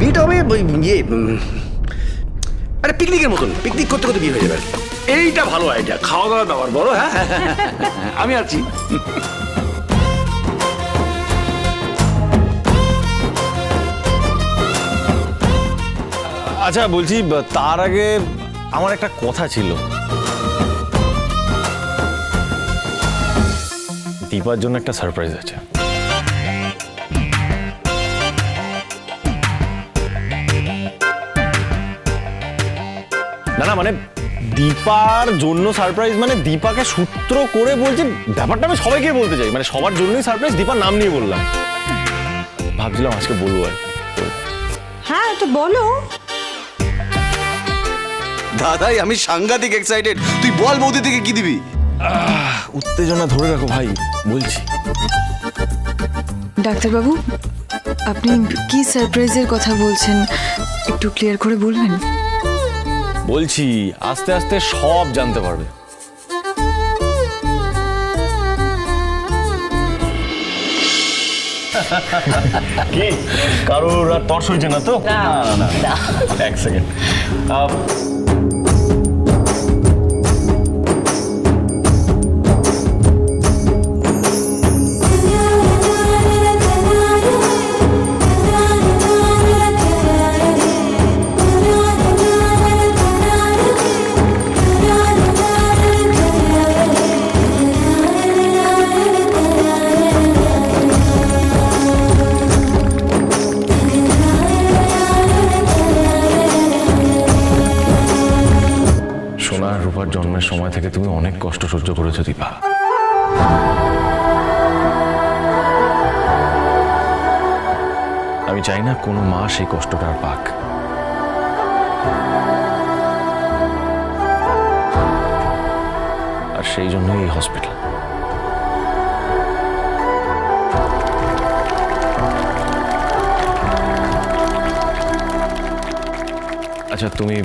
বিয়েটা হবে ওই আরে পিকনিকের মতন, পিকনিক করতে করতে বিয়ে হয়ে যাবে। এইটা ভালো আইডিয়া, খাওয়া দাওয়া দাওয়ার বলো। হ্যাঁ আমি আছি। আচ্ছা বলছি, তার আগে আমার একটা কথা ছিল। দীপার জন্য একটা সারপ্রাইজ আছে। না না, মানে দীপার জন্য সারপ্রাইজ, মানে দীপাকে সূত্র করে বলছি। ব্যাপারটা আমি সবাইকে বলতে চাই, মানে সবার জন্যই সারপ্রাইজ। দীপার নাম নিয়ে বললাম, ভাবছিলাম আজকে বলবো আর। হ্যাঁ তো বলো। দাদাই আমি সাংঘাতিক এক্সাইটেড, তুই বল বৌদি থেকে কি দিবি? উত্তেজনা ধরে রাখো ভাই, বলছি। ডাক্তারবাবু, আপনি কি সারপ্রাইজের কথা বলছেন, একটু ক্লিয়ার করে বলবেন? বলছি আস্তে আস্তে সব জানতে পারবে। কি কারোর আর তর্স হয়েছে না তো? না না না, এক সেকেন্ড। সোনা আর রূপার জন্মের সময় থেকে তুমি অনেক কষ্ট সহ্য করেছো দীপা। আমি চাই না কোনো মা সেই কষ্টটা আর পাক। আর সেই জন্যই এই হসপিটাল। আচ্ছা তুমি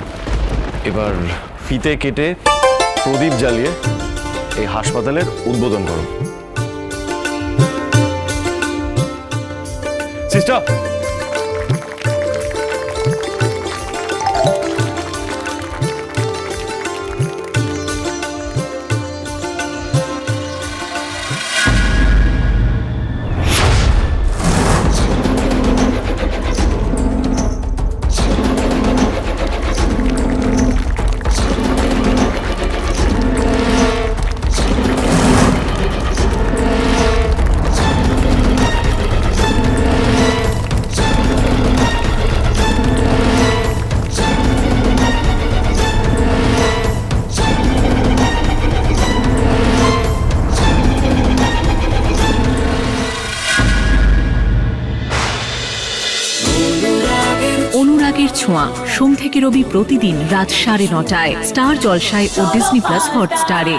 এবার ফিতে কেটে প্রদীপ জ্বালিয়ে এই হাসপাতালের উদ্বোধন করো। সিস্টার, অনুরাগের ছোঁয়া, সোম থেকে রবি প্রতিদিন রাত 9:30টায় স্টার জলসায় ও ডিজনি প্লাস হটস্টারে।